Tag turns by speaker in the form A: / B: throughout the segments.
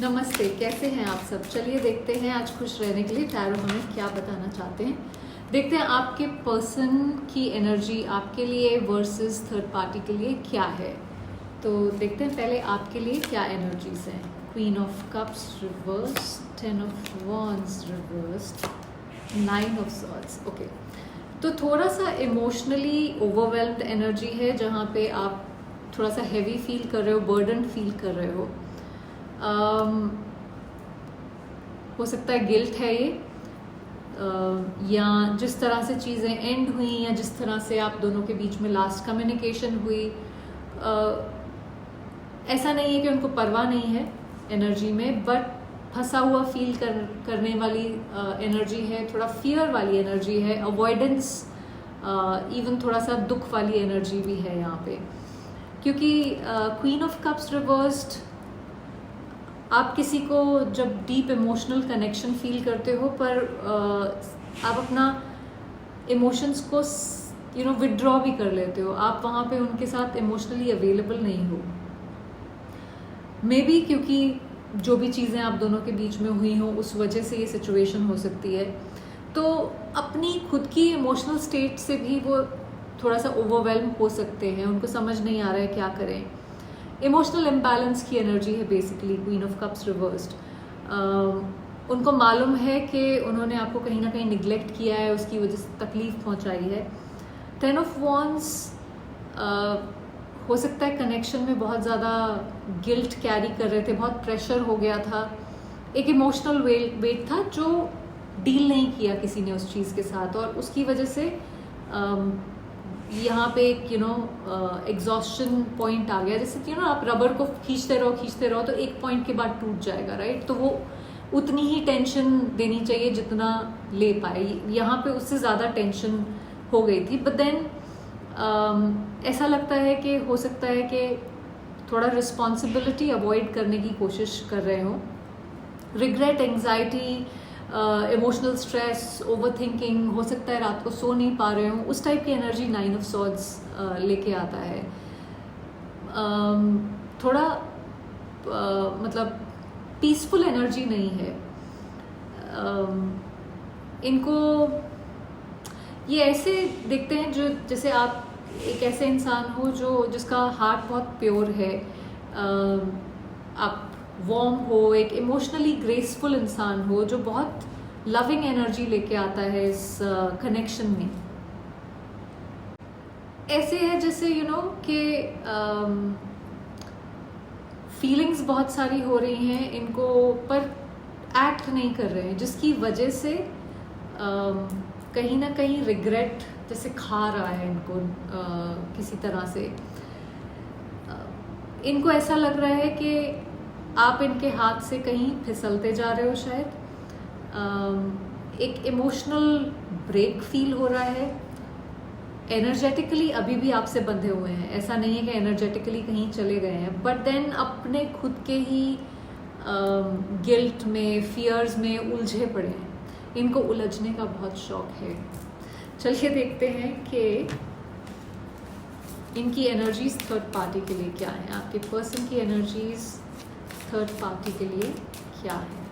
A: नमस्ते, कैसे हैं आप सब। चलिए देखते हैं आज खुश रहने के लिए टैरो हमें क्या बताना चाहते हैं। देखते हैं आपके पर्सन की एनर्जी आपके लिए वर्सेस थर्ड पार्टी के लिए क्या है। तो देखते हैं पहले आपके लिए क्या एनर्जीज हैं। Queen of cups reverse, 10 of wands reversed, 9 of swords. Okay, तो थोड़ा सा इमोशनली ओवरवेल्म्ड एनर्जी है जहाँ पे आप थोड़ा सा हैवी फील कर रहे हो, बर्डन फील कर रहे हो। हो सकता है गिल्ट है ये, या जिस तरह से चीज़ें एंड हुई या जिस तरह से आप दोनों के बीच में लास्ट कम्युनिकेशन हुई, ऐसा नहीं है कि उनको परवाह नहीं है एनर्जी में, बट फंसा हुआ फील करने वाली एनर्जी है, थोड़ा फियर वाली एनर्जी है, अवॉइडेंस, इवन थोड़ा सा दुख वाली एनर्जी भी है यहाँ पे। क्योंकि क्वीन ऑफ कप्स रिवर्स्ड, आप किसी को जब डीप इमोशनल कनेक्शन फील करते हो पर आप अपना इमोशंस को विदड्रॉ भी कर लेते हो, आप वहाँ पे उनके साथ इमोशनली अवेलेबल नहीं हो। मे बी क्योंकि जो भी चीज़ें आप दोनों के बीच में हुई हो उस वजह से ये सिचुएशन हो सकती है। तो अपनी खुद की इमोशनल स्टेट से भी वो थोड़ा सा ओवरवेल्म हो सकते हैं, उनको समझ नहीं आ रहा है क्या करें। इमोशनल इम्बैलेंस की एनर्जी है basically queen of cups reversed. उनको मालूम है कि उन्होंने आपको कहीं ना कहीं निगलेक्ट किया है, उसकी वजह से तकलीफ पहुंचाई है। 10 ऑफ वॉन्ड्स, हो सकता है कनेक्शन में बहुत ज़्यादा गिल्ट कैरी कर रहे थे, बहुत प्रेशर हो गया था, एक इमोशनल वेट था जो डील नहीं किया किसी ने उस चीज़ के साथ, और उसकी वजह से यहाँ पे एक एग्जॉस्शन पॉइंट आ गया। जैसे कि आप रबर को खींचते रहो तो एक पॉइंट के बाद टूट जाएगा, राइट। तो वो उतनी ही टेंशन देनी चाहिए जितना ले पाए, यहाँ पे उससे ज़्यादा टेंशन हो गई थी। बट देन ऐसा लगता है कि हो सकता है कि थोड़ा रिस्पॉन्सिबिलिटी अवॉइड करने की कोशिश कर रहे हो। Regret, anxiety, emotional stress, over thinking, हो सकता है रात को सो नहीं पा रहे हो, उस टाइप की एनर्जी 9 ऑफ सॉर्ड्स लेके आता है। थोड़ा मतलब पीसफुल एनर्जी नहीं है। इनको ये ऐसे देखते हैं जो जैसे आप एक ऐसे इंसान हो जिसका हार्ट बहुत प्योर है, आप वार्म हो, एक इमोशनली ग्रेसफुल इंसान हो जो बहुत लविंग एनर्जी लेके आता है इस कनेक्शन में। ऐसे है जैसे कि फीलिंग्स बहुत सारी हो रही हैं इनको, पर एक्ट नहीं कर रहे हैं, जिसकी वजह से कहीं ना कहीं रिग्रेट जैसे खा रहा है इनको किसी तरह से। इनको ऐसा लग रहा है कि आप इनके हाथ से कहीं फिसलते जा रहे हो शायद। एक इमोशनल ब्रेक फील हो रहा है। एनर्जेटिकली अभी भी आपसे बंधे हुए हैं, ऐसा नहीं है कि एनर्जेटिकली कहीं चले गए हैं, बट देन अपने खुद के ही गिल्ट में, फियर्स में उलझे पड़े हैं। इनको उलझने का बहुत शौक है। चलिए देखते हैं कि इनकी एनर्जीज थर्ड पार्टी के लिए क्या है। आपके पर्सन की एनर्जीज थर्ड पार्टी के लिए क्या है।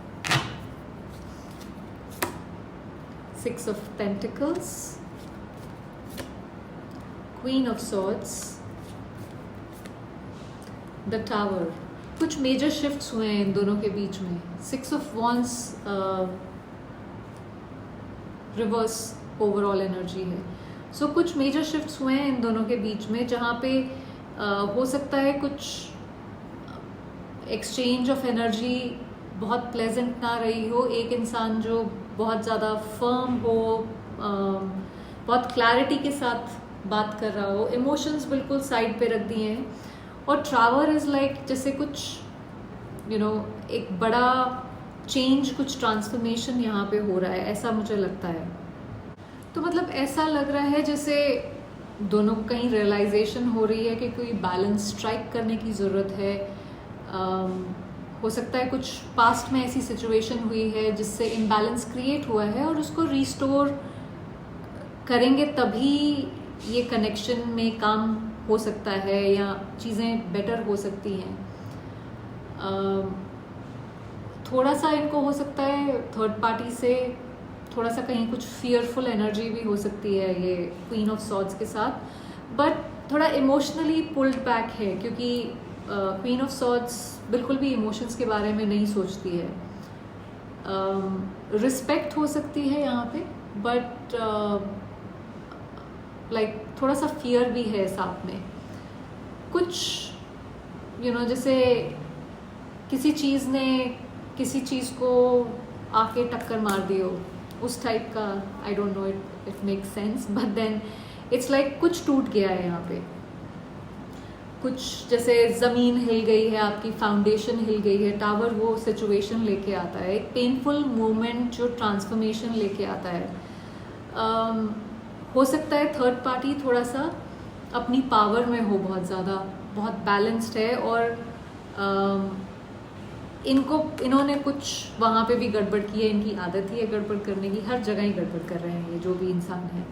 A: 6 of pentacles, queen of swords, the tower. कुछ मेजर शिफ्ट्स हुए हैं इन दोनों के बीच में। 6 of wands reverse overall energy है। सो कुछ मेजर शिफ्ट्स हुए हैं इन दोनों के बीच में, जहाँ पे हो सकता है कुछ एक्सचेंज ऑफ एनर्जी बहुत प्लेजेंट ना रही हो। एक इंसान जो बहुत ज़्यादा फर्म हो, बहुत क्लैरिटी के साथ बात कर रहा हो, इमोशंस बिल्कुल साइड पे रख दिए हैं, और टावर इज़ लाइक जैसे कुछ एक बड़ा चेंज, कुछ ट्रांसफॉर्मेशन यहाँ पे हो रहा है, ऐसा मुझे लगता है। तो मतलब ऐसा लग रहा है जैसे दोनों को कहीं रियलाइजेशन हो रही है कि कोई बैलेंस स्ट्राइक करने की ज़रूरत है। हो सकता है कुछ पास्ट में ऐसी सिचुएशन हुई है जिससे इम्बैलेंस क्रिएट हुआ है, और उसको रिस्टोर करेंगे तभी ये कनेक्शन में काम हो सकता है या चीज़ें बेटर हो सकती हैं। थोड़ा सा इनको हो सकता है थर्ड पार्टी से थोड़ा सा कहीं कुछ फियरफुल एनर्जी भी हो सकती है ये क्वीन ऑफ सॉर्ड्स के साथ, बट थोड़ा इमोशनली पुल्ड बैक है, क्योंकि क्वीन ऑफ सॉर्ड्स बिल्कुल भी इमोशंस के बारे में नहीं सोचती है। रिस्पेक्ट हो सकती है यहाँ पे, बट लाइक थोड़ा सा फियर भी है साथ में। कुछ जैसे किसी चीज़ ने किसी चीज़ को आके टक्कर मार दी हो, उस टाइप का। I don't know it makes sense, but then it's like कुछ टूट गया है यहाँ पे। कुछ जैसे ज़मीन हिल गई है, आपकी फाउंडेशन हिल गई है। टावर वो सिचुएशन लेके आता है, एक पेनफुल मोमेंट जो ट्रांसफॉर्मेशन लेके आता है। हो सकता है थर्ड पार्टी थोड़ा सा अपनी पावर में हो, बहुत ज़्यादा, बहुत बैलेंस्ड है, और इन्होंने कुछ वहाँ पे भी गड़बड़ की है। इनकी आदत ही है गड़बड़ करने की, हर जगह ही गड़बड़ कर रहे हैं ये जो भी इंसान है।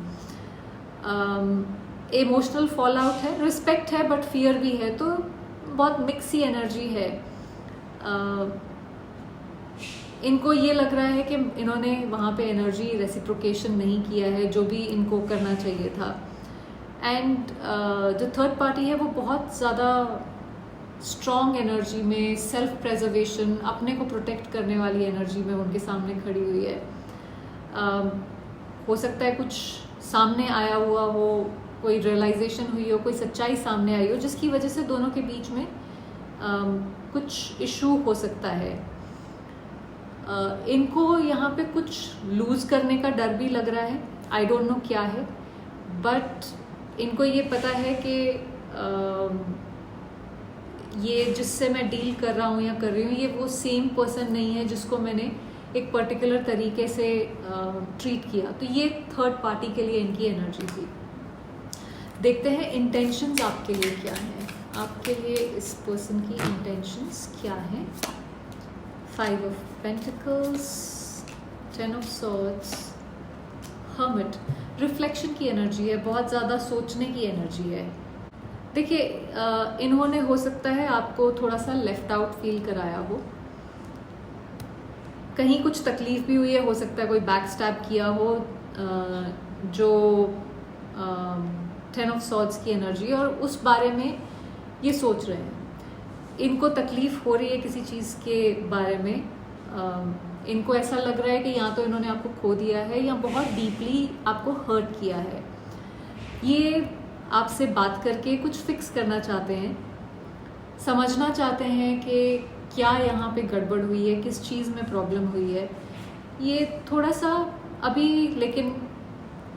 A: इमोशनल फॉल आउट है, रिस्पेक्ट है, बट फियर भी है, तो बहुत मिक्स ही एनर्जी है। इनको ये लग रहा है कि इन्होंने वहाँ पे एनर्जी रेसिप्रोकेशन नहीं किया है जो भी इनको करना चाहिए था। एंड जो थर्ड पार्टी है वो बहुत ज़्यादा स्ट्रॉन्ग एनर्जी में, सेल्फ प्रेजर्वेशन, अपने को प्रोटेक्ट करने वाली एनर्जी में उनके सामने खड़ी हुई है। हो सकता है कुछ सामने आया हुआ हो, कोई रियलाइजेशन हुई हो, कोई सच्चाई सामने आई हो, जिसकी वजह से दोनों के बीच में कुछ इशू हो सकता है। इनको यहाँ पे कुछ लूज़ करने का डर भी लग रहा है, आई डोंट नो क्या है, बट इनको ये पता है कि ये जिससे मैं डील कर रहा हूँ या कर रही हूँ, ये वो सेम पर्सन नहीं है जिसको मैंने एक पर्टिकुलर तरीके से ट्रीट किया। तो ये थर्ड पार्टी के लिए इनकी एनर्जी थी। देखते हैं इंटेंशंस आपके लिए क्या हैं, आपके लिए इस पर्सन की इंटेंशंस क्या हैं। 5 of pentacles, 10 of swords, hermit, reflection की एनर्जी है, बहुत ज़्यादा सोचने की एनर्जी है। देखिए, इन्होंने हो सकता है आपको थोड़ा सा लेफ्ट आउट फील कराया हो, कहीं कुछ तकलीफ भी हुई है, हो सकता है कोई बैक स्टैब किया हो, जो 10 ऑफ सॉर्ड्स की एनर्जी, और उस बारे में ये सोच रहे हैं। इनको तकलीफ हो रही है किसी चीज़ के बारे में, इनको ऐसा लग रहा है कि या तो इन्होंने आपको खो दिया है या बहुत डीपली आपको हर्ट किया है। ये आपसे बात करके कुछ फिक्स करना चाहते हैं, समझना चाहते हैं कि क्या यहाँ पे गड़बड़ हुई है, किस चीज़ में प्रॉब्लम हुई है। ये थोड़ा सा अभी लेकिन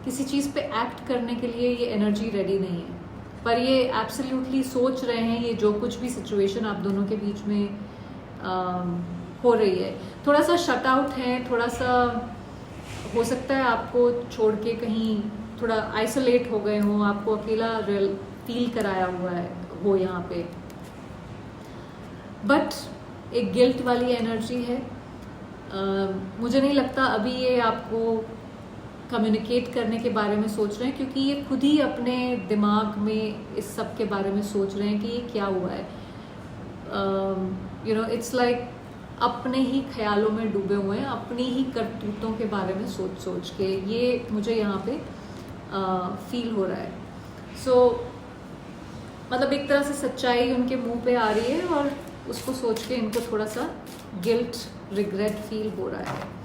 A: किसी चीज़ पे एक्ट करने के लिए ये एनर्जी रेडी नहीं है, पर ये एब्सोल्युटली सोच रहे हैं ये जो कुछ भी सिचुएशन आप दोनों के बीच में हो रही है। थोड़ा सा शट आउट है, थोड़ा सा हो सकता है आपको छोड़ के कहीं थोड़ा आइसोलेट हो गए हों, आपको अकेला फील कराया हुआ है हो यहाँ पे, बट एक गिल्ट वाली एनर्जी है। मुझे नहीं लगता अभी ये आपको कम्युनिकेट करने के बारे में सोच रहे हैं, क्योंकि ये खुद ही अपने दिमाग में इस सब के बारे में सोच रहे हैं कि ये क्या हुआ है। इट्स लाइक अपने ही ख्यालों में डूबे हुए हैं, अपनी ही करतूतों के बारे में सोच सोच के, ये मुझे यहाँ पे फील हो रहा है। मतलब एक तरह से सच्चाई उनके मुंह पे आ रही है और उसको सोच के इनको थोड़ा सा गिल्ट, रिग्रेट फील हो रहा है।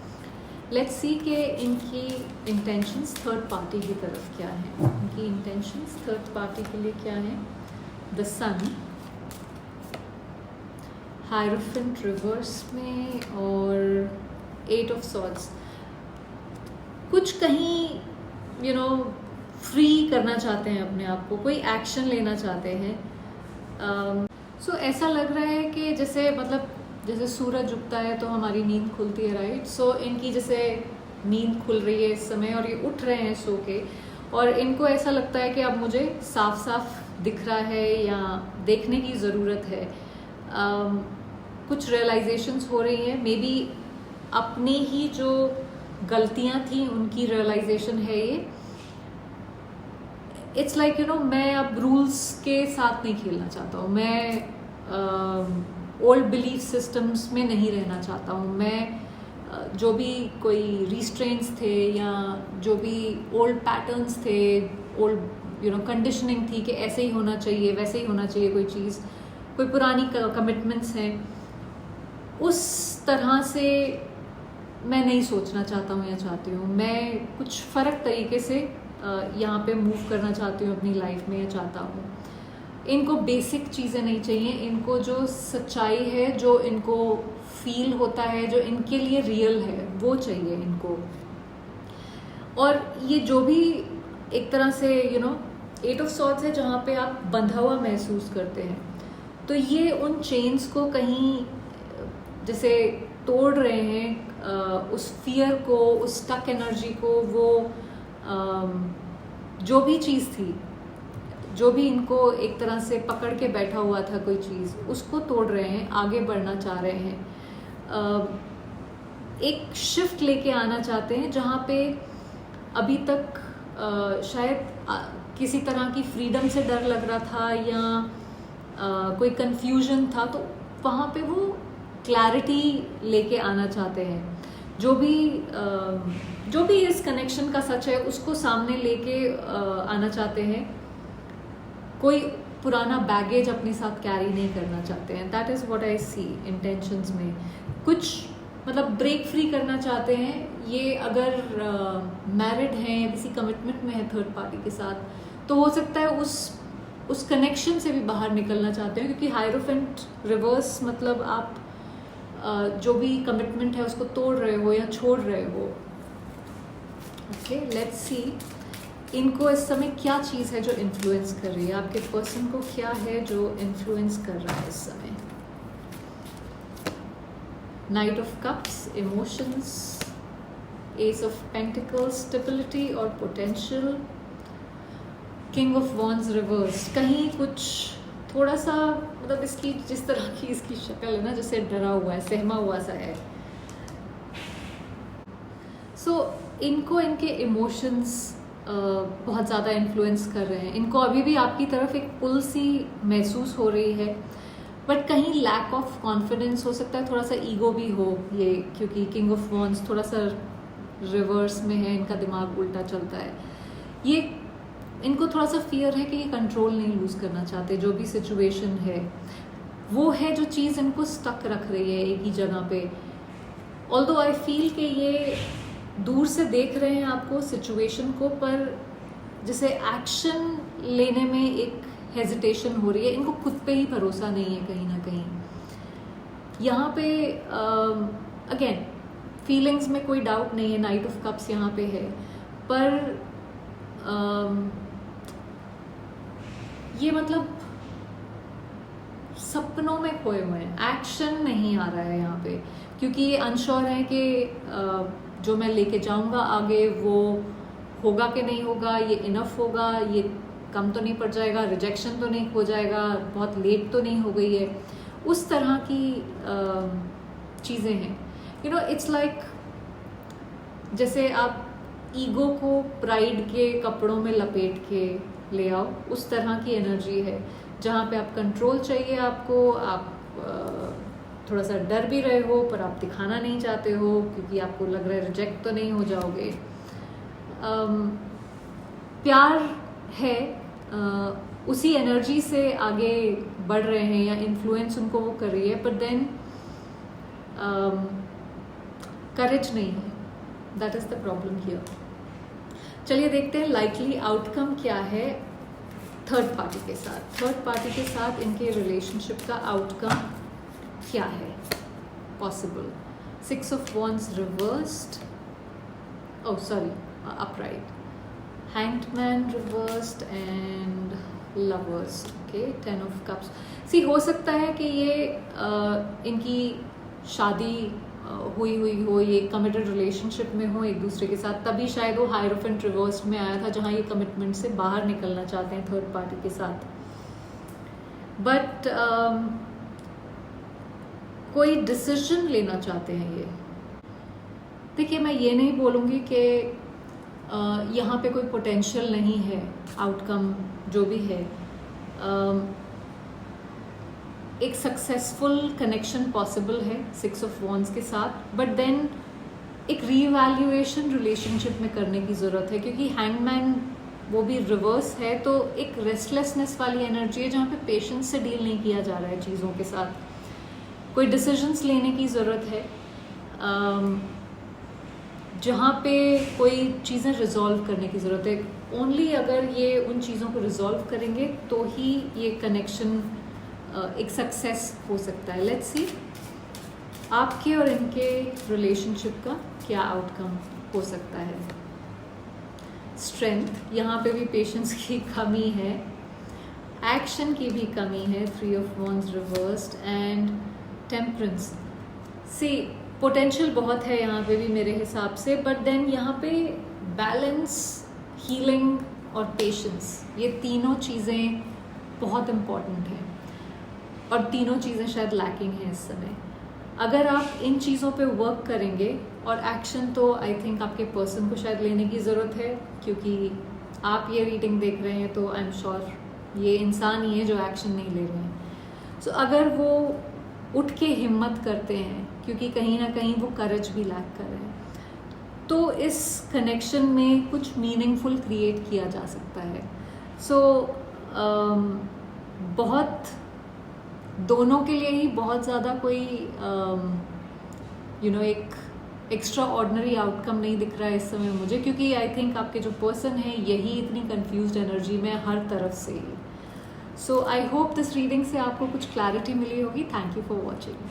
A: लेट्स सी कि इनकी इंटेंशंस थर्ड पार्टी की तरफ क्या है। इनकी इंटेंशंस थर्ड पार्टी के लिए क्या है। द सन, हायरोफेंट रिवर्स में, और 8 ऑफ सॉर्ड्स। कुछ कहीं फ्री करना चाहते हैं अपने आप को, कोई एक्शन लेना चाहते हैं। सो ऐसा लग रहा है कि जैसे सूरज उगता है तो हमारी नींद खुलती है, राइट। सो इनकी जैसे नींद खुल रही है इस समय और ये उठ रहे हैं सो के, और इनको ऐसा लगता है कि अब मुझे साफ साफ दिख रहा है या देखने की ज़रूरत है। कुछ रियलाइजेशंस हो रही हैं, मे बी अपनी ही जो गलतियां थी उनकी रियलाइजेशन है ये। इट्स लाइक मैं अब रूल्स के साथ नहीं खेलना चाहता हूँ, मैं ओल्ड बिलीफ सिस्टम्स में नहीं रहना चाहता हूँ। मैं जो भी कोई रिस्ट्रेंट्स थे या जो भी ओल्ड पैटर्न्स थे, ओल्ड कंडीशनिंग थी कि ऐसे ही होना चाहिए, वैसे ही होना चाहिए, कोई चीज़, कोई पुरानी कमिटमेंट्स हैं, उस तरह से मैं नहीं सोचना चाहता हूँ या चाहती हूँ। मैं कुछ फ़र्क तरीके से यहाँ पे मूव करना चाहती हूँ अपनी लाइफ में, या चाहता हूँ। इनको बेसिक चीज़ें नहीं चाहिए, इनको जो सच्चाई है, जो इनको फील होता है, जो इनके लिए रियल है, वो चाहिए इनको। और ये जो भी एक तरह से एट ऑफ सॉर्ड्स है, जहाँ पे आप बंधा हुआ महसूस करते हैं, तो ये उन चेन्स को कहीं जैसे तोड़ रहे हैं, उस फियर को, उस स्टक एनर्जी को, वो जो भी चीज़ थी, जो भी इनको एक तरह से पकड़ के बैठा हुआ था कोई चीज़, उसको तोड़ रहे हैं, आगे बढ़ना चाह रहे हैं, एक शिफ्ट लेके आना चाहते हैं जहाँ पे अभी तक शायद किसी तरह की फ्रीडम से डर लग रहा था या कोई कंफ्यूजन था, तो वहाँ पे वो क्लैरिटी लेके आना चाहते हैं। जो भी इस कनेक्शन का सच है उसको सामने लेके आना चाहते हैं। कोई पुराना बैगेज अपने साथ कैरी नहीं करना चाहते हैं। That is what I see intentions में। कुछ मतलब ब्रेक फ्री करना चाहते हैं। ये अगर मैरिड हैं या किसी कमिटमेंट में है थर्ड पार्टी के साथ, तो हो सकता है उस कनेक्शन से भी बाहर निकलना चाहते हैं, क्योंकि हायरोफेंट रिवर्स मतलब आप जो भी कमिटमेंट है उसको तोड़ रहे हो या छोड़ रहे हो। ओके, लेट्स सी इनको इस समय क्या चीज़ है जो इन्फ्लुएंस कर रही है, आपके पर्सन को क्या है जो इन्फ्लुएंस कर रहा है इस समय। Knight of cups, emotions, ace of pentacles, stability और potential, king of wands reverse. कहीं कुछ थोड़ा सा मतलब इसकी जिस तरह की इसकी शक्ल है ना, जैसे डरा हुआ है, सहमा हुआ सा है। सो इनको इनके इमोशंस बहुत ज़्यादा इन्फ्लुएंस कर रहे हैं। इनको अभी भी आपकी तरफ एक पुल सी महसूस हो रही है, बट कहीं लैक ऑफ कॉन्फिडेंस हो सकता है, थोड़ा सा ईगो भी हो ये, क्योंकि किंग ऑफ वॉन्ड्स थोड़ा सा रिवर्स में है, इनका दिमाग उल्टा चलता है। ये इनको थोड़ा सा फियर है कि ये कंट्रोल नहीं लूज़ करना चाहते। जो भी सिचुएशन है वो है जो चीज़ इनको स्टक रख रही है एक ही जगह पे। ऑल्दो आई फील कि ये दूर से देख रहे हैं आपको, सिचुएशन को, पर जैसे एक्शन लेने में एक हेजिटेशन हो रही है। इनको खुद पे ही भरोसा नहीं है कहीं ना कहीं। यहाँ पे अगेन फीलिंग्स में कोई डाउट नहीं है, नाइट ऑफ कप्स यहाँ पे है, पर ये मतलब सपनों में खोए हुए हैं, एक्शन नहीं आ रहा है यहाँ पे, क्योंकि ये अनश्योर है कि जो मैं लेके जाऊंगा आगे वो होगा कि नहीं होगा, ये इनफ होगा, ये कम तो नहीं पड़ जाएगा, रिजेक्शन तो नहीं हो जाएगा, बहुत लेट तो नहीं हो गई है। उस तरह की चीज़ें हैं। इट्स लाइक जैसे आप ईगो को प्राइड के कपड़ों में लपेट के ले आओ, उस तरह की एनर्जी है जहाँ पे आप कंट्रोल चाहिए आपको। आप थोड़ा सा डर भी रहे हो, पर आप दिखाना नहीं चाहते हो क्योंकि आपको लग रहा है रिजेक्ट तो नहीं हो जाओगे। प्यार है, उसी एनर्जी से आगे बढ़ रहे हैं या इन्फ्लुएंस उनको वो कर रही है, पर देन करेज नहीं है। That is the problem here. चलिए देखते हैं लाइकली आउटकम क्या है थर्ड पार्टी के साथ। थर्ड पार्टी के साथ इनके रिलेशनशिप का आउटकम क्या है possible. 6 of wands reversed, oh sorry upright, hanged man reversed and lovers. Okay, 10 of cups. सी हो सकता है कि ये इनकी शादी हुई हो, ये कमिटेड रिलेशनशिप में हो एक दूसरे के साथ, तभी शायद वो हायरोफेंट रिवर्स में आया था, जहाँ ये कमिटमेंट से बाहर निकलना चाहते हैं थर्ड पार्टी के साथ। बट कोई डिसीजन लेना चाहते हैं ये। देखिए, मैं ये नहीं बोलूँगी कि यहाँ पे कोई पोटेंशियल नहीं है, आउटकम जो भी है। एक सक्सेसफुल कनेक्शन पॉसिबल है 6 ऑफ वॉन्ड्स के साथ, बट देन एक रीवैल्यूएशन रिलेशनशिप में करने की ज़रूरत है, क्योंकि हैंगमैन वो भी रिवर्स है, तो एक रेस्टलेसनेस वाली एनर्जी है जहाँ पे पेशेंस से डील नहीं किया जा रहा है चीज़ों के साथ। कोई डिसीजंस लेने की ज़रूरत है जहाँ पे कोई चीज़ें रिजॉल्व करने की ज़रूरत है। ओनली अगर ये उन चीज़ों को रिजॉल्व करेंगे तो ही ये कनेक्शन एक सक्सेस हो सकता है। लेट्स सी आपके और इनके रिलेशनशिप का क्या आउटकम हो सकता है। स्ट्रेंथ, यहाँ पे भी पेशेंस की कमी है, एक्शन की भी कमी है, 3 of wands reversed and temperance. See potential बहुत है यहाँ पे भी मेरे हिसाब से, बट देन यहाँ पे बैलेंस, हीलिंग और पेशेंस, ये तीनों चीज़ें बहुत इम्पॉर्टेंट हैं और तीनों चीज़ें शायद लैकिंग हैं इस समय। अगर आप इन चीज़ों पे वर्क करेंगे, और एक्शन तो आई थिंक आपके पर्सन को शायद लेने की ज़रूरत है, क्योंकि आप ये रीडिंग देख रहे हैं तो आई एम श्योर ये इंसान ही है जो एक्शन नहीं ले रहे हैं। सो अगर वो उठ के हिम्मत करते हैं, क्योंकि कहीं ना कहीं वो करेज भी लैक कर रहे हैं, तो इस कनेक्शन में कुछ मीनिंगफुल क्रिएट किया जा सकता है। सो बहुत दोनों के लिए ही बहुत ज़्यादा कोई एक एक्स्ट्रा ऑर्डिनरी आउटकम नहीं दिख रहा है इस समय मुझे, क्योंकि आई थिंक आपके जो पर्सन है यही इतनी कंफ्यूज्ड एनर्जी में हर तरफ से ही। सो आई होप दिस रीडिंग से आपको कुछ क्लैरिटी मिली होगी। Thank you for watching.